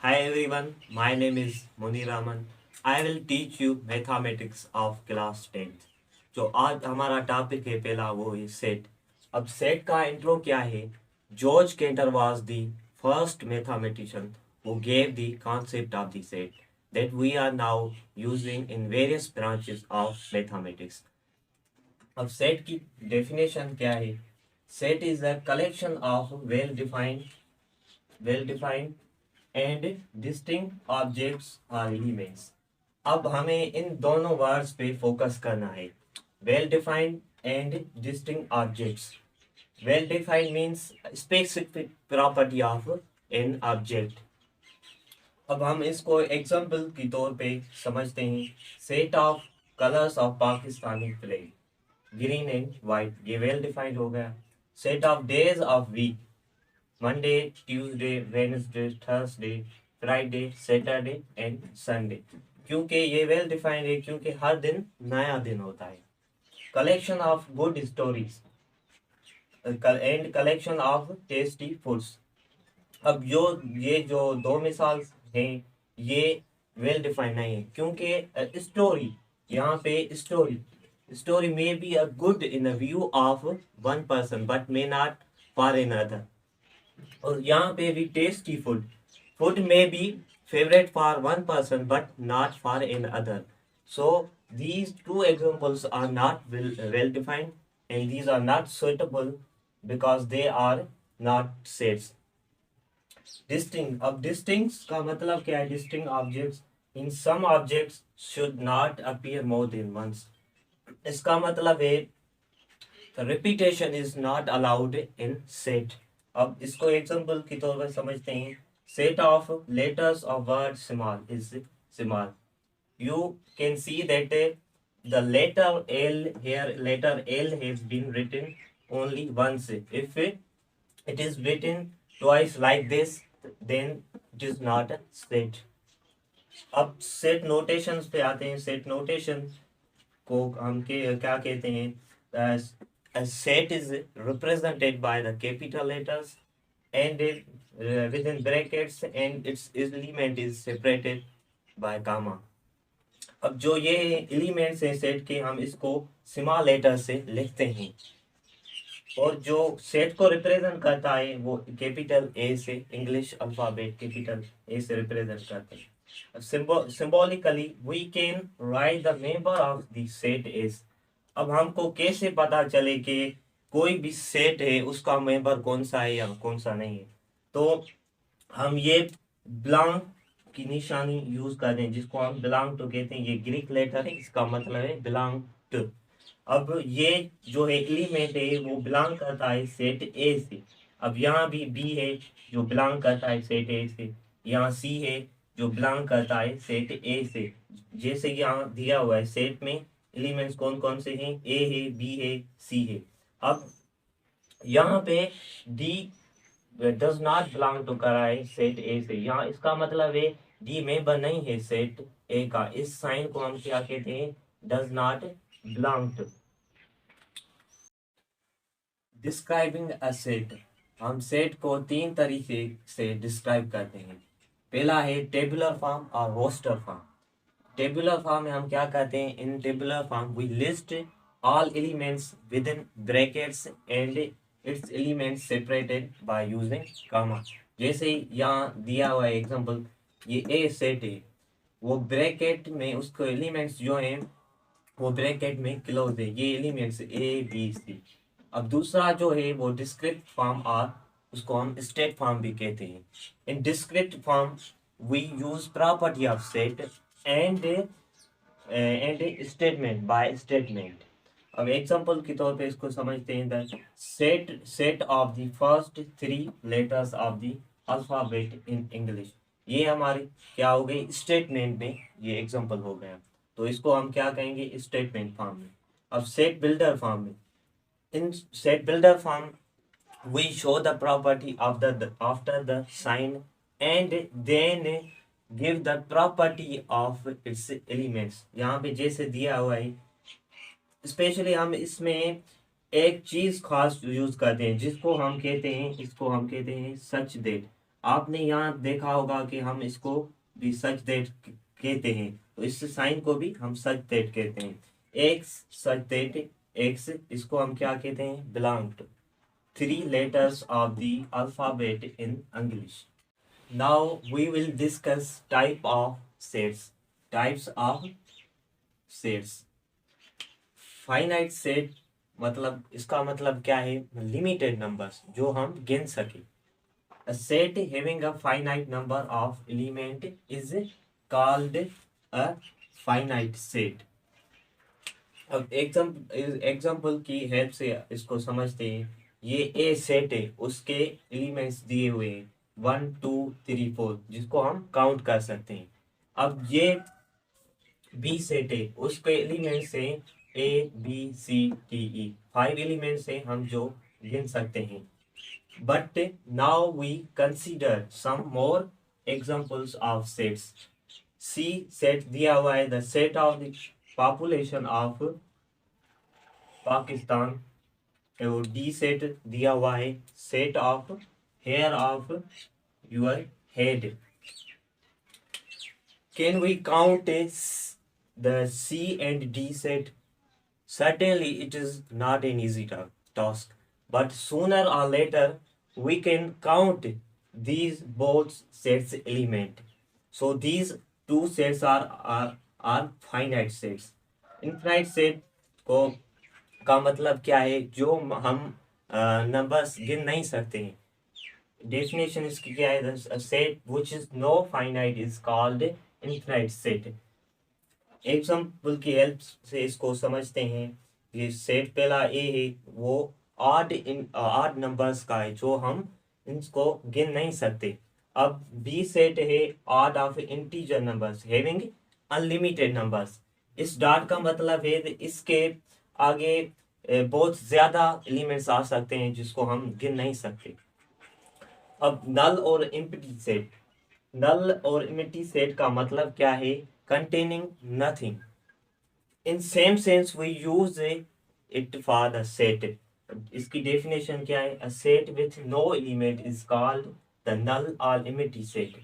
Hi everyone, my name is Munir Rahman. I will teach you mathematics of class 10th. जो आज हमारा topic है पहला वो है सेट. अब सेट का इंट्रो क्या है? George canter was the first mathematician who gave the concept of the set that we are now using in various branches of mathematics. अब सेट की डेफिनेशन क्या है? Set is a collection of well defined and distinct objects or elements. अब हमें इन दोनों words पे focus करना है. Well defined and distinct objects. Well defined means specific property of an object. अब हम इसको एग्जाम्पल के तौर पे समझते हैं. Set of colours of Pakistani flag, green and white, ये वेल डिफाइंड हो गया. Set of days of week, Monday, Tuesday, Wednesday, Thursday, Friday, Saturday and Sunday. क्योंकि ये वेल डिफाइंड है क्योंकि हर दिन नया दिन होता है. Collection of good stories and collection of tasty foods. अब ये जो दो मिसाल हैं ये वेल डिफाइंड नहीं है क्योंकि स्टोरी, यहाँ पे story may be a good in the view of one person but may not for another. और यहाँ पे भी tasty food may be favorite for one person but not for an other. So these two examples are not well defined and these are not suitable because they are not sets. Distinct. अब distinct का मतलब क्या है? Distinct objects. In some objects should not appear more than once. इसका मतलब है repetition is not allowed in set. अब इसको एग्जाम्पल के तौर पर समझते हैं. Set of letters of word small is small. You can see that the letter L here, letter L has been written only once. If it is written twice like this, then it is not a set. अब set notations पे आते हैं. set notation को हम क्या कहते हैं? A set is represented by the capital letters and within brackets and its element is separated by comma. अब जो ये एलिमेंट्स हैं सेट के, हम इसको स्मॉल लेटर से लिखते हैं और जो सेट को रिप्रेजेंट करता है वो कैपिटल ए से, इंग्लिश अल्फाबेट कैपिटल ए से रिप्रेजेंट करते हैं. Symbolically we can write the member of the set as. अब हमको कैसे पता चले कि कोई भी सेट है उसका मेंबर कौन सा है या कौन सा नहीं है? तो हम ये बिलोंग की निशानी यूज करते हैं जिसको हम बिलोंग टू कहते हैं. ये ग्रीक लेटर है, इसका मतलब है बिलोंग टू. अब ये जो है एलिमेंट है वो बिलोंग करता है सेट ए से. अब यहाँ भी बी है जो बिलोंग करता है सेट ए से, यहाँ सी है जो बिलोंग करता है सेट ए से. जैसे यहाँ दिया हुआ है सेट में एलिमेंट्स कौन कौन से हैं? ए है, बी है, सी है. अब यहाँ पे D does not belong to करा है सेट ए से. यहाँ इसका मतलब है डी मेंबर नहीं है सेट ए का. इस साइन को हम क्या कहते हैं? Does not belong to. Describing a set. हम सेट को तीन तरीके से डिस्क्राइब करते हैं. पहला है टेबुलर फॉर्म और रोस्टर फॉर्म. टेबुलर फॉर्म में हम क्या करते हैं? In tabular form we list all elements within brackets and its elements separated by using comma. जैसे यहाँ दिया हुआ एग्जांपल, ये ए सेट है, वो ब्रैकेट में उसको एलिमेंट्स जो हैं वो ब्रैकेट में क्लोज है, ये एलिमेंट्स ए बी सी. अब दूसरा जो है वो डिस्क्रिप्ट फॉर्म और उसको हम स्टेट फॉर्म भी कहते हैं. In descriptive form we use property of set and statement by statement. अब एग्जांपल के तौर पे इसको समझते हैं. The set of the first 3 letters of the alphabet in English. ये हमारी क्या हो गई? स्टेटमेंट में ये एग्जांपल हो गया. तो इसको हम क्या कहेंगे? स्टेटमेंट फॉर्म में. अब सेट बिल्डर फॉर्म में, in set builder form we show the property of the after the sign and then give the property of its elements. यहाँ पे जैसे दिया हुआ है, स्पेशली हम इसमें एक चीज खास यूज करते हैं जिसको हम कहते हैं, इसको हम कहते हैं सच दैट. आपने यहाँ देखा होगा कि हम इसको भी सच दैट कहते हैं, तो इस साइन को भी हम सच दैट कहते हैं। एक्स सच दैट एक्स, इसको हम क्या कहते हैं, belong to 3 letters of the alphabet in English. Now we will discuss types of sets. Finite set मतलब इसका मतलब क्या है, लिमिटेड नंबर्स जो हम गिन सके। A set having a finite number of element is called a finite set. अब एग्जाम्पल की हेल्प से इसको समझते हैं। ये ए सेट है, उसके एलिमेंट्स दिए हुए हैं 1 2 3 4, जिसको हम काउंट कर सकते हैं। अब ये बी सेट है, उसके एलिमेंट्स हैं A B C D E, 5 elements हैं हम जो गिन सकते हैं। But now we consider some more examples of sets. C set दिया हुआ है the set of the population of Pakistan, और D set दिया हुआ है set of hair of your head. Can we count the C and D set? Certainly it is not an easy task, but sooner or later we can count these both sets element. So these two sets are finite sets. Infinite set को का मतलब क्या है, जो हम numbers गिन नहीं सकते हैं। डेफिनेशन इसकी क्या है, set which is no finite is called infinite set. Example की हेल्प से इसको समझते हैं। ये सेट पहला ए है, वो ऑड नंबर्स का है जो हम इसको गिन नहीं सकते। अब बी सेट है odd of integer numbers having unlimited numbers. इस डॉट का मतलब है इसके आगे बहुत ज्यादा एलिमेंट्स आ सकते हैं जिसको हम गिन नहीं सकते। अब नल और एम्प्टी सेट, नल और एम्प्टी सेट का मतलब क्या है, containing nothing. In same sense we use it for the set. इसकी डेफिनेशन क्या है, a set with no element is called the null और एम्प्टी सेट।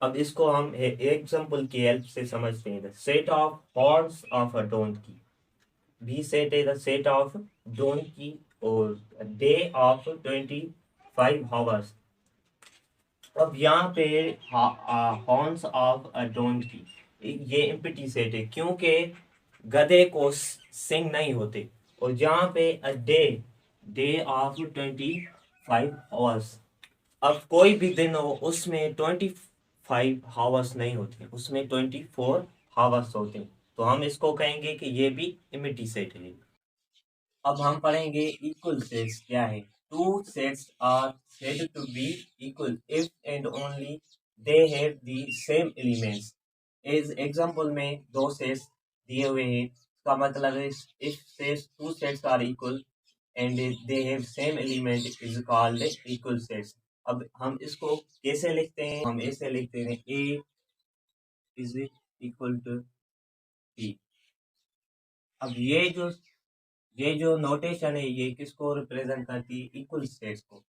अब इसको हम एग्जांपल की हेल्प से समझते हैं। The set of horns of a donkey, B set है द सेट ऑफ डोंकी और डे ऑफ 25 hours। अब यहाँ पे हॉर्न्स ऑफ अ डोंकी, ये एम्प्टी सेट है क्योंकि गधे को सिंग नहीं होते। और यहाँ पे a day, day of 25 hours। अब कोई भी दिन हो उसमें 25 hours नहीं होते, उसमें 24 hours होते हैं, तो हम इसको कहेंगे कि ये भी एम्प्टी सेट है। अब हम पढ़ेंगे इक्वल सेट्स क्या है। Two sets are said to be equal if and only they have the same elements. इस एग्जांपल में दो सेट्स दिए हुए हैं, इसका मतलब है if sets two sets are equal and they have same element is called equal sets. अब हम इसको कैसे लिखते हैं, हम ऐसे लिखते हैं ए इज इक्वल टू बी। अब ये जो नोटेशन है ये किसको रिप्रेजेंट करती है, इक्वल सेट्स को।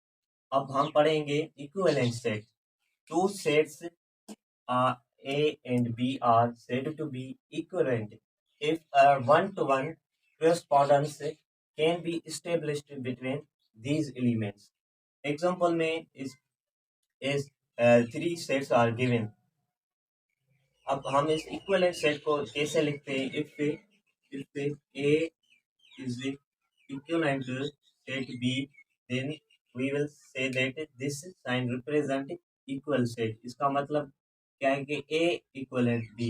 अब हम पढ़ेंगे equivalent set. Two sets A and B are said to be equivalent if a one-to-one correspondence can be established between these elements. Example में is 3 sets are given. अब हम इस इक्विवेलेंट सेट को कैसे लिखते हैं, if A is equivalent to set B, then we will say that this sign represent equal set। इसका मतलब क्या है कि A equivalent B।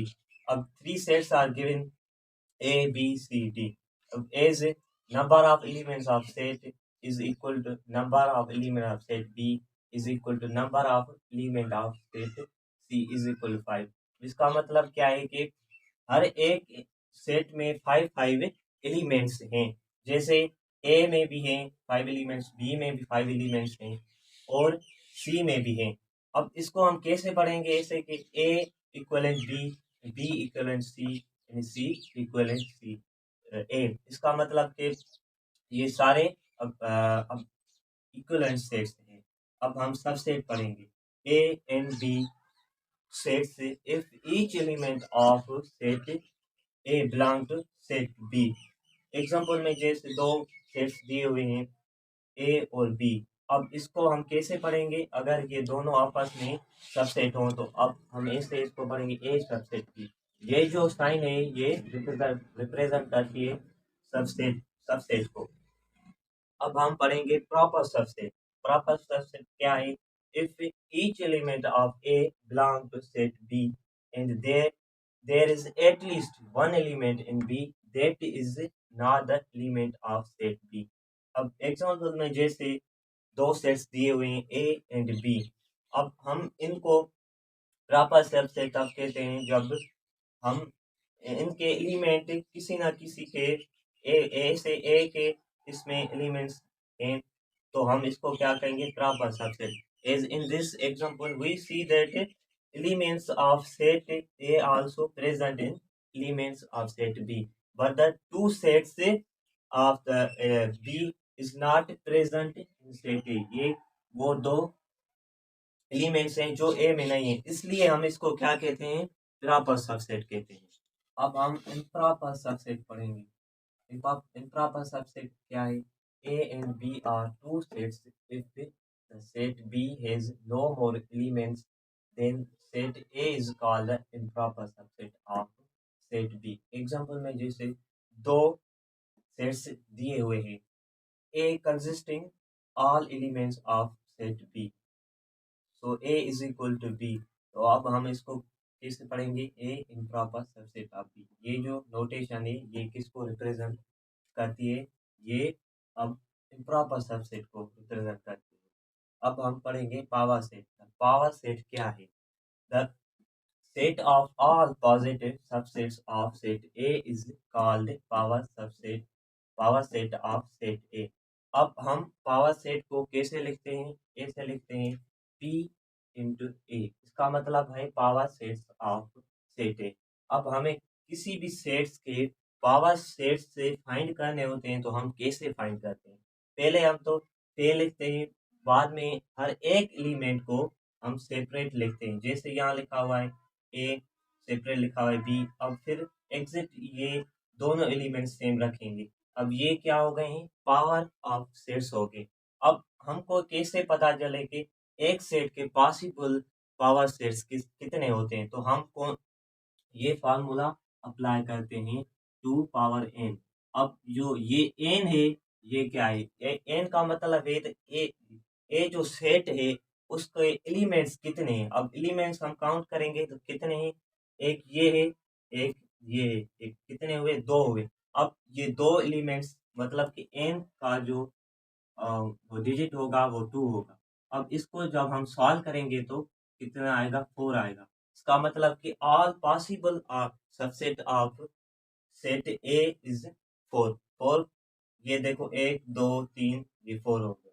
अब 3 sets are given A B C D। अब as number of elements of set is equal to number of element of set B is equal to number of element of set C is equal to 5। इसका मतलब क्या है कि हर एक set में 5 elements हैं। जैसे ए में भी हैं 5 एलिमेंट्स, बी में भी 5 एलिमेंट्स हैं और सी में भी हैं। अब इसको हम कैसे पढ़ेंगे, ऐसे कि ए इक्वलेंट बी, बी इक्वलेंट सी, सी इक्वलेंट सी ए। इसका मतलब कि ये सारे अब इक्वलेंट सेट्स हैं। अब हम सबसेट पढ़ेंगे ए एंड बी सेट से if each element of set A belong to set B. Example में जैसे दो सेट्स दिए हुए हैं ए और बी। अब इसको हम कैसे पढ़ेंगे? अगर ये दोनों आपस में सबसेट हों तो अब हम ऐसे इसको पढ़ेंगे ए सबसेट बी। ये जो साइन है ये रिप्रेजेंट करती है सबसेट सबसेट को। अब हम पढ़ेंगे प्रॉपर सबसेट। प्रॉपर सबसेट क्या है? If each element of A belong to set B and there is at least one element in B that is not the element of set B. अब example में जैसे दो sets दिए हुए हैं ए and B. अब हम इनको प्रॉपर सबसेट तब कहते हैं जब हम इनके एलिमेंट किसी ना किसी के ए से ए के इसमें एलिमेंट्स हैं तो हम इसको क्या कहेंगे? Proper subset. As in this example we see that elements of set A also present in elements of set B, but the two sets of the B is not present in set A। ये वो दो elements हैं जो ए में नहीं है, इसलिए हम इसको क्या कहते हैं? प्रॉपर सबसेट कहते हैं। अब हम इम्प्रॉपर सबसेट पढ़ेंगे। इम्प्रॉपर सबसेट क्या है? A and B are two sets if the set B has no more elements then set A is called the improper subset of set B। Example में जैसे दो सेट्स दिए हुए हैं A consisting all elements of set B, so A is equal to B। तो अब हम इसको कैसे पढ़ेंगे? A improper subset of B। ये जो नोटेशन है ये किसको रिप्रेजेंट करती है? ये अब इम्प्रॉपर सबसेट को रिप्रेजेंट करती है। अब हम पढ़ेंगे पावर सेट। पावर सेट क्या है? The set of all positive subsets of set A is called power subset, power set of set ए। अब हम पावर सेट को कैसे लिखते हैं? ऐसे लिखते हैं P इंटू ए। इसका मतलब है पावर सेट्स ऑफ सेट ए। अब हमें किसी भी सेट्स के पावर सेट से फाइंड करने होते हैं तो हम कैसे फाइंड करते हैं? पहले हम तो पे लिखते हैं, बाद में हर एक एलिमेंट को हम सेपरेट लिखते हैं। जैसे यहाँ लिखा हुआ है ए, सेपरेट लिखा हुआ है बी। अब फिर एग्जिट ये दोनों एलिमेंट सेम रखेंगे। अब ये क्या हो गए हैं? पावर ऑफ सेट्स हो गए। अब हमको कैसे पता चले कि एक सेट के पॉसिबल पावर सेट्स कितने होते हैं? तो हम कौन ये फार्मूला अप्लाई करते हैं 2 पावर n। अब जो ये n है ये क्या है? n का मतलब है ए जो सेट है उसके एलिमेंट्स कितने हैं? अब एलिमेंट्स हम काउंट करेंगे तो कितने हैं? एक ये है, एक ये है, एक कितने हुए? दो हुए। अब ये दो एलिमेंट्स मतलब कि n का जो वो डिजिट होगा वो 2 होगा। अब इसको जब हम सॉल्व करेंगे तो कितना आएगा? 4 आएगा। इसका मतलब कि all possible subset of set A is 4। 4 ये देखो 1 2 3 ये 4 हो गया।